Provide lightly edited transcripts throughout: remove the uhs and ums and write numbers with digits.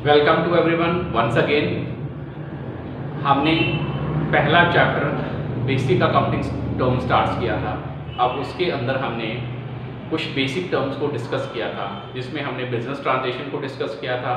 Welcome to everyone once again. हमने पहला chapter basic accounting term start किया था। अब उसके अंदर हमने कुछ बेसिक टर्म्स को डिस्कस किया था, जिसमें हमने बिजनेस ट्रांजेक्शन को डिस्कस किया था।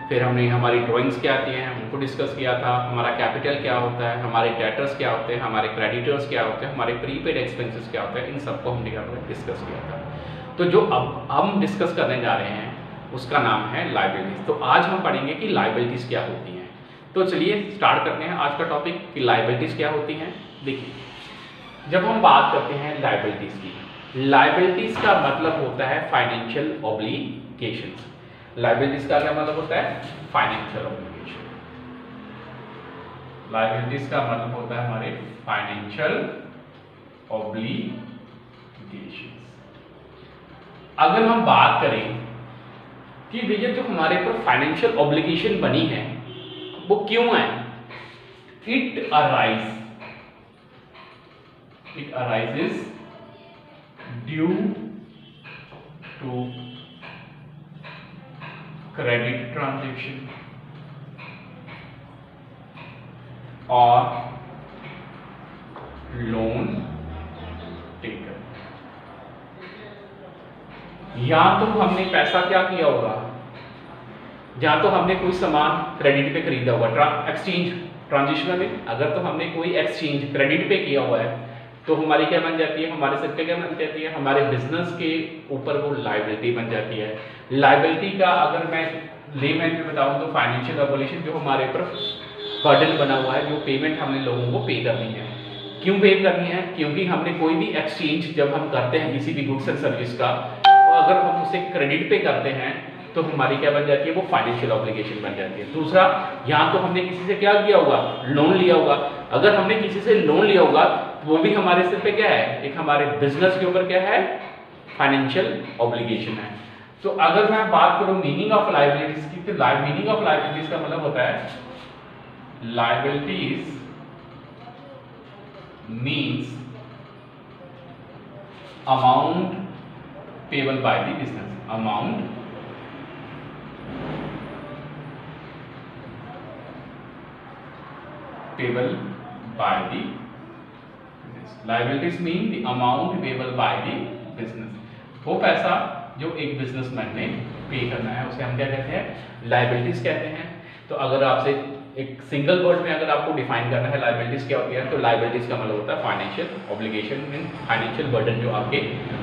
फिर हमने हमारी ड्राइंग्स क्या आती हैं उनको डिस्कस किया था, हमारा कैपिटल क्या होता है, हमारे डेटर्स क्या होते हैं, हमारे क्रेडिटर्स क्या होते हैं, हमारे प्रीपेड एक्सपेंसेस क्या होते हैं, इन सबको हमने डिस्कस किया था। तो जो अब हम डिस्कस करने जा रहे हैं उसका नाम है लायबिलिटीज। तो आज हम पढ़ेंगे कि लायबिलिटीज क्या होती हैं। तो चलिए स्टार्ट करते हैं आज का टॉपिक कि लायबिलिटीज क्या होती हैं। देखिए, जब हम बात करते हैं लायबिलिटीज की, लायबिलिटीज का मतलब होता है फाइनेंशियल ऑब्लिगेशंस। लायबिलिटीज का क्या मतलब होता है? Financial obligation. लायबिलिटीज का मतलब होता है हमारे फाइनेंशियल ऑब्लिगेशंस। अगर हम बात करें कि भैया जो हमारे पर फाइनेंशियल ऑब्लिगेशन बनी है वो क्यों है? It arises due to credit transaction और लोन टेकर। या तो हमने पैसा क्या किया होगा, या तो हमने कोई सामान क्रेडिट पे खरीदा होगा, एक्सचेंज ट्रांजिशन में अगर तो हमने कोई एक्सचेंज क्रेडिट पे किया हुआ है तो हमारी क्या बन जाती है, हमारे सिर पे क्या बन जाती है, हमारे बिजनेस के ऊपर वो लायबिलिटी बन जाती है। लायबिलिटी का अगर मैं लेमैन में बताऊं तो फाइनेंशियल ऑब्लिगेशन जो हमारे ऊपर बर्डन बना हुआ है, जो पेमेंट हमने लोगों को पे करनी है। क्यों पे करनी है? क्योंकि हमने कोई भी एक्सचेंज जब हम करते हैं किसी भी गुड्स एंड सर्विस का, अगर हम उसे क्रेडिट पे करते हैं तो हमारी क्या बन जाती है, वो फाइनेंशियल ऑब्लिगेशन बन जाती है। दूसरा, यहाँ तो हमने किसी से क्या किया होगा, लोन लिया होगा। अगर हमने किसी से लोन लिया होगा तो वो भी हमारे सिर पे क्या है, एक हमारे बिजनेस के ऊपर क्या है, फाइनेंशियल ऑब्लिगेशन है। तो अगर मैं बात करूं मीनिंग ऑफ लायबिलिटीज की, तो मीनिंग ऑफ लायबिलिटीज का मतलब होता है liabilities means amount payable by the business, amount payable by the business. Liabilities mean the amount payable by the business. वो पैसा जो एक बिजनेसमैन ने पे करना है उसे हम क्या कहते हैं, लायबिलिटीज कहते हैं। तो अगर आपसे एक सिंगल वर्ड में अगर आपको डिफाइन करना है लायबिलिटीज क्या होती है, तो लायबिलिटीज का मतलब होता है financial obligation, mean financial burden जो आपके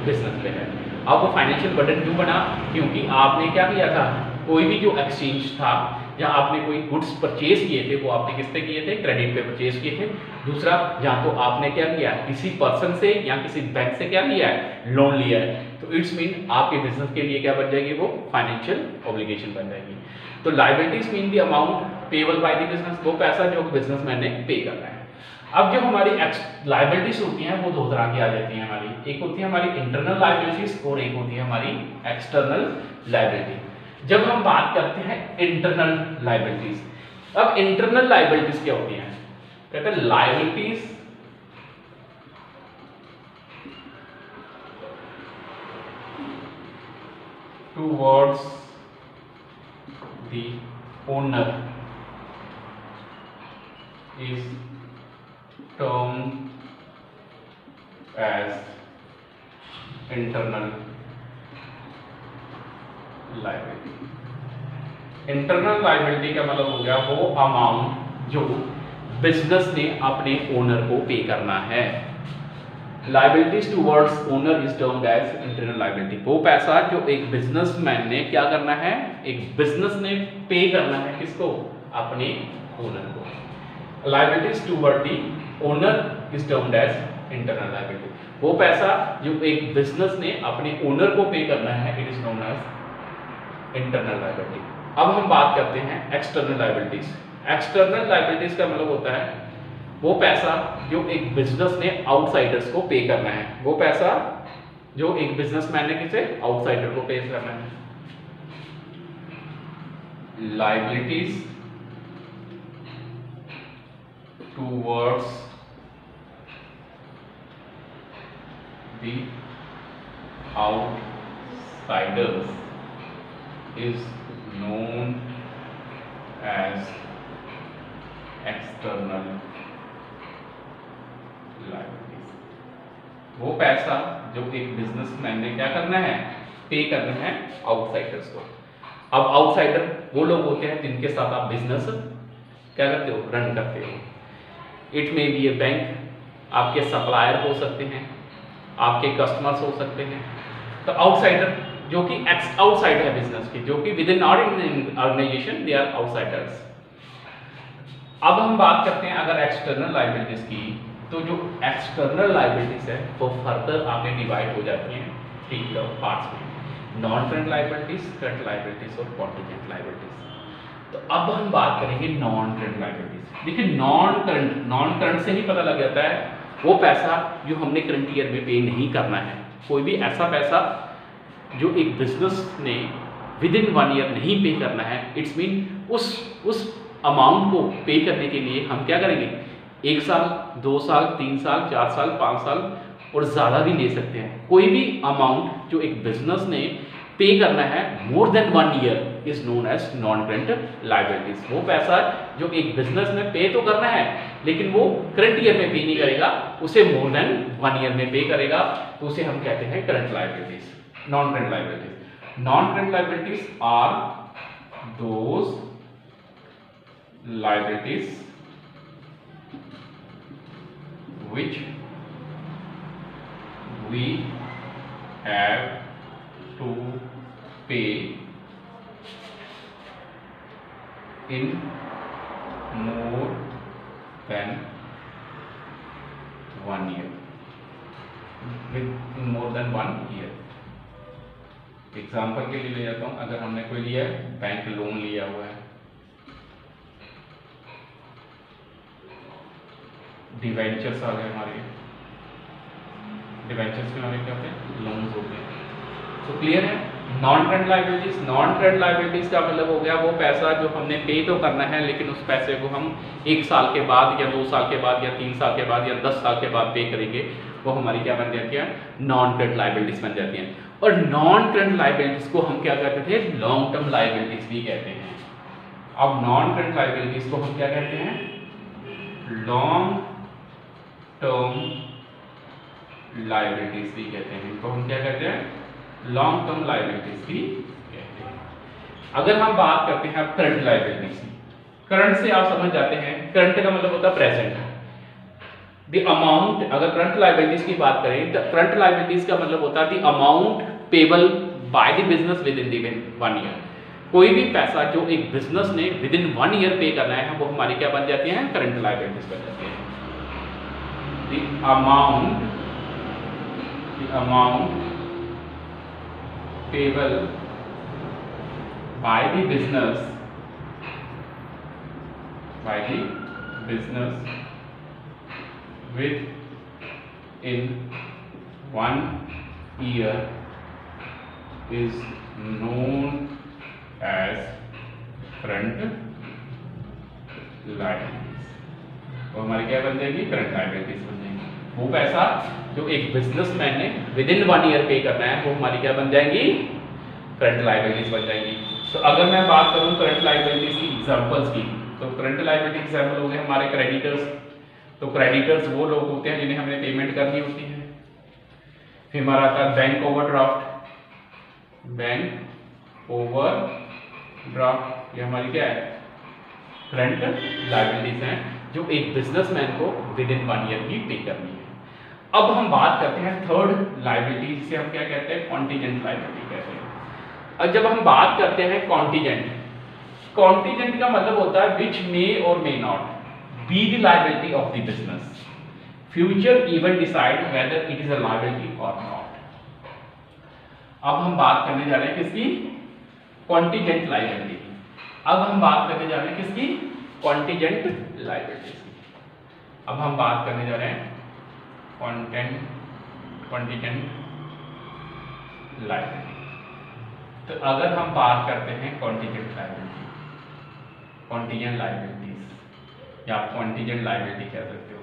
बिजनेस पे है। अब वो फाइनेंशियल बर्डन क्यों बना? क्योंकि आपने क्या किया था, कोई भी जो एक्सचेंज था या आपने कोई गुड्स परचेज किए थे वो आपने किस पे किए थे, क्रेडिट पे परचेज किए थे। दूसरा, जहाँ तो आपने क्या किया, किसी पर्सन से या किसी बैंक से क्या लिया है, लोन लिया है। तो इट्स मीन आपके बिजनेस के लिए क्या बन जाएगी, वो फाइनेंशियल ऑब्लिगेशन बन जाएगी। तो liabilities mean the amount payable by the business, वो पैसा जो बिजनेसमैन ने पे करना है। अब जो हमारी लायबिलिटीज होती हैं वो दो तरह की आ जाती हैं हमारी, एक होती है हमारी इंटरनल लायबिलिटीज और एक होती है हमारी एक्सटर्नल लायबिलिटी। जब हम बात करते हैं इंटरनल लायबिलिटीज, अब इंटरनल लायबिलिटीज क्या होती हैं? कहते हैं liabilities towards the owner is termed as internal liability. Internal liability का मतलब हो गया वो अमाउंट जो बिजनेस ने अपने ओनर को पे करना है। Liabilities towards owner is termed as internal liability. वो पैसा जो एक बिजनेसमैन ने क्या करना है, एक बिजनेस ने पे करना है किसको, अपने ओनर को। Liabilities toward the owner is termed as internal liability. वो पैसा जो एक बिजनेस ने अपने ओनर को पे करना है, it is known as internal liability. अब हम बात करते हैं एक्सटर्नल लायबिलिटीज। एक्सटर्नल लायबिलिटीज का मतलब होता है वो पैसा जो एक बिजनेस ने आउटसाइडर्स को पे करना है, वो पैसा जो एक बिजनेसमैन ने किसे, आउटसाइडर को पे करना है। Liabilities towards the outsiders is known as external liabilities. वो पैसा जो एक बिजनेसमैन ने क्या करना है, पे करना है आउटसाइडर्स को। अब आउटसाइडर वो लोग होते हैं जिनके साथ आप बिजनेस क्या करते हो, रन करते हो। It may be A bank, आपके सप्लायर हो सकते हैं, आपके कस्टमर्स हो सकते हैं। तो आउटसाइडर जो कि आउटसाइड है बिजनेस के, जो कि within organisation they are outsiders. अब हम बात करते हैं अगर एक्सटर्नल लायबिलिटीज की, तो जो एक्सटर्नल लायबिलिटीज है वो फर्दर आगे डिवाइड हो जाती हैं 3 पार्ट्स में, non current liabilities, current liabilities और कॉन्टीजेंट लायबिलिटीज। तो अब हम बात करेंगे नॉन करंट लायबिलिटीज। देखिए नॉन करंट से ही पता लग जाता है वो पैसा जो हमने करंट ईयर में पे नहीं करना है। कोई भी ऐसा पैसा जो एक बिजनेस ने विद इन 1 ईयर नहीं पे करना है, इट्स मीन उस अमाउंट को पे करने के लिए हम क्या करेंगे, 1 साल, 2 साल, 3 साल, 4 साल, 5 साल और ज़्यादा भी ले सकते हैं। कोई भी अमाउंट जो एक बिजनेस ने पे करना है more than 1 year is known as non current liabilities. वो पैसा जो एक बिजनेस ने पे तो करना है लेकिन वो करंट ईयर में पे नहीं करेगा, उसे मोर देन 1 ईयर में पे करेगा, तो उसे हम कहते हैं current liabilities, non current liabilities. Non current liabilities are those liabilities which we have to pay in more than 1 year, in more than 1 year। Example के लिए ले जाता हूं, अगर हमने कोई लिया है, बैंक लोन लिया हुआ है, डिवेंचर्स आ गए हमारे, डिवेंचर्स के हमारे क्या होते हैं, लोन्स होते हैं। तो क्लियर है, non current liabilities, non current liabilities का मतलब हो गया वो पैसा जो हमने पे तो करना है लेकिन उस पैसे को हम 1 साल के बाद या 2 साल के बाद या 3 साल के बाद या 10 साल के बाद पे करेंगे, वो हमारी क्या बन जाती है, नॉन करंट लायबिलिटीज बन जाती हैं। और नॉन करंट लायबिलिटीज को हम क्या कहते थे, लॉन्ग टर्म लायबिलिटीज भी कहते हैं। अब नॉन करंट लायबिलिटीज को हम क्या कहते हैं, लॉन्ग टर्म लायबिलिटीज भी कहते हैं। इनको हम क्या कहते हैं, लॉन्ग टर्म लायबिलिटीज भी कहते हैं। अगर हम बात करते हैं अब करंट लायबिलिटीज, करंट से आप समझ जाते हैं, करंट का मतलब होता है प्रेजेंट। द अमाउंट, अगर करंट लायबिलिटीज की बात करें तो करंट लायबिलिटीज का मतलब होता है the amount payable by the business with in 1 year. कोई भी पैसा जो एक बिजनेस ने विद इन 1 ईयर पे करना है वो हमारी क्या बन जाती है, करंट लायबिलिटीज बन जाती है। The amount payable by the business within 1 year is known as current liabilities। वो हमारी क्या बन जाएगी, करंट लायबिलिटीज बन जाएगी। वो पैसा जो एक बिजनेसमैन ने विद इन 1 ईयर पे करना है वो हमारी क्या बन जाएंगी, करंट लायबिलिटीज बन जाएंगी। तो अगर मैं बात करूं करंट लायबिलिटीज की एग्जांपल्स की, तो करंट लायबिलिटी एग्जांपल हो गए हमारे क्रेडिटर्स। तो क्रेडिटर्स वो लोग होते हैं जिन्हें हमने पेमेंट करनी होती है। फिर हमारा आता है बैंक ओवरड्राफ्ट, बैंक ओवरड्राफ्ट ये हमारी क्या है, करंट लायबिलिटीज हैं जो एक बिजनेसमैन को विद इन 1 ईयर ही पे करनी है। अब हम बात करते हैं थर्ड लायबिलिटी, जिसे हम क्या कहते हैं, कॉन्टीजेंट लायबिलिटी कहते हैं। और जब हम बात करते हैं कॉन्टीजेंट, कॉन्टीजेंट का मतलब होता है विच मे और may not be the liability of the business, future even decide whether it is a liability और नॉट। अब हम बात करने जा रहे हैं किसकी, कॉन्टीजेंट लायबिलिटी। अब हम बात करने जा रहे हैं किसकी, कॉन्टीजेंट लायबिलिटीज की। अब हम बात करने जा रहे हैं कॉन्टीजेंट लायबिलिटी। तो अगर हम बात करते हैं कॉन्टीजेंट लायबिलिटी, कॉन्टीजेंट लायबिलिटीज या आप कॉन्टीजेंट लायबिलिटी कह सकते हो।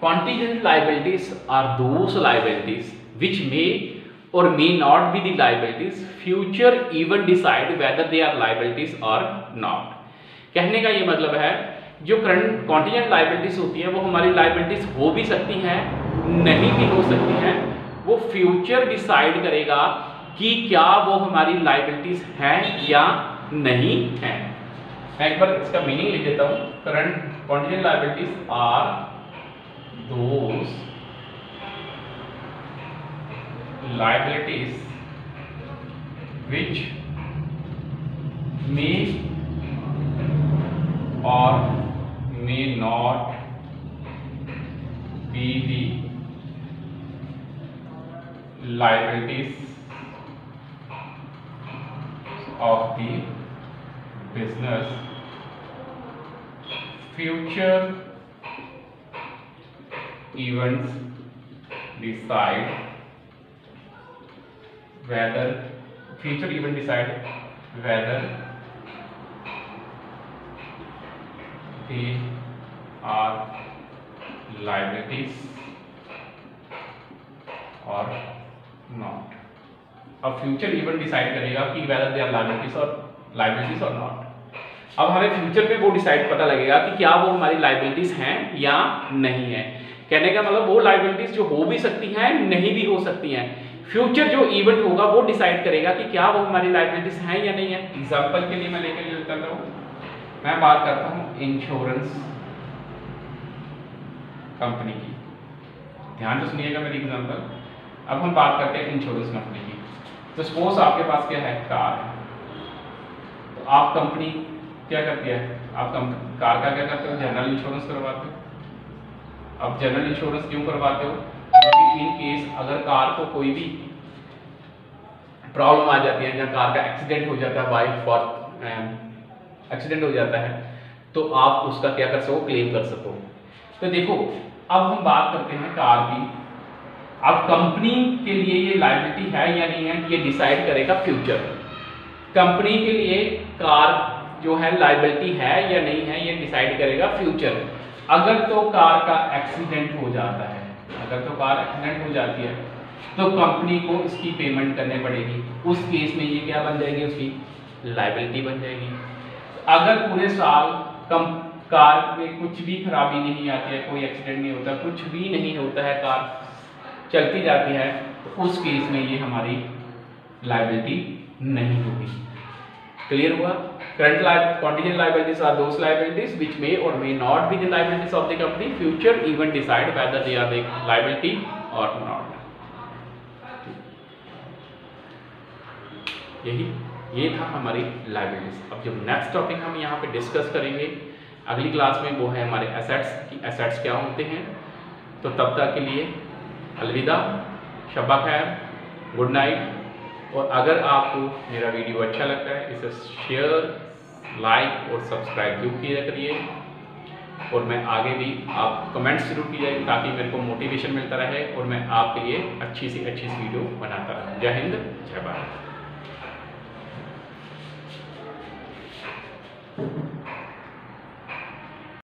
Contingent liabilities are those liabilities which may or may not be the liabilities, future even decide whether they are liabilities or not। कहने का ये मतलब है जो करंट कॉन्टिजेंट लाइबिलिटीज होती है वो हमारी लाइबिलिटीज हो भी सकती हैं, नहीं भी हो सकती हैं। वो फ्यूचर डिसाइड करेगा कि क्या वो हमारी लाइबिलिटीज हैं या नहीं है। मैं एक बार इसका मीनिंग लिख देता हूं। Current contingent liabilities are those liabilities which may or may not be the liabilities of the business. Future events decide whether future event decide whether they are liabilities or not। अब future event decide करेगा कि whether they are liabilities or not। अब हमें future में वो decide पता लगेगा कि क्या वो हमारी लाइबिलिटीज हैं या नहीं है। कहने का मतलब वो लाइबिलिटीज जो हो भी सकती हैं, नहीं भी हो सकती हैं। फ्यूचर जो इवेंट होगा वो डिसाइड करेगा कि क्या वो हमारी लाइबिलिटीज हैं या नहीं है। एग्जांपल के लिए मैं लेकर चलता हूँ, मैं बात करता हूँ इंश्योरेंस कंपनी की। ध्यान से सुनिएगा मेरी एग्जांपल। अब हम बात करते हैं इंश्योरेंस कंपनी की। तो सपोज आपके पास क्या है, कार है। तो आप कंपनी क्या करती है, आप कार का क्या करते हो, जनरल इंश्योरेंस करवाते हो। अब जनरल इंश्योरेंस क्यों करवाते हो, क्योंकि इन केस अगर कार को कोई भी प्रॉब्लम आ जाती है, या कार का एक्सीडेंट हो जाता है, बाई फॉर एक्सीडेंट हो जाता है, तो आप उसका क्या कर सको, क्लेम कर सको। तो देखो अब हम बात करते हैं कार की। अब कंपनी के लिए ये लायबिलिटी है या नहीं है, ये डिसाइड करेगा फ्यूचर। कंपनी के लिए कार जो है लायबिलिटी है या नहीं है, ये डिसाइड करेगा फ्यूचर। अगर तो कार का एक्सीडेंट हो जाता है, अगर तो कार एक्सीडेंट हो जाती है तो कंपनी को इसकी पेमेंट करनी पड़ेगी। उस केस में ये क्या बन जाएगी, उसकी लायबिलिटी बन जाएगी। अगर पूरे साल कार में कुछ भी खराबी नहीं आती है, कोई एक्सीडेंट नहीं होता, कुछ भी नहीं होता है, कार चलती जाती है, तो उस केस में ये हमारी लायबिलिटी नहीं होगी। क्लियर हुआ? Current contingent liabilities are those liabilities which may or may not be the liabilities of the company. Future even decide whether they are the liability or not. ये था हमारी लायबिलिटीज। अब जो नेक्स्ट टॉपिक हम यहाँ पे discuss करेंगे अगली क्लास में, वो है हमारे एसेट्स की एसेट्स क्या होते हैं। तो तब तक के लिए अलविदा, शब्बा खैर, गुड नाइट। और अगर आपको मेरा वीडियो अच्छा लगता है इसे शेयर, लाइक और सब्सक्राइब जरूर किया करिए। और मैं आगे भी आप कमेंट्स जरूर कीजिए ताकि मेरे को मोटिवेशन मिलता रहे और मैं आपके लिए अच्छी सी वीडियो बनाता रहूँ। जय हिंद, जय भारत।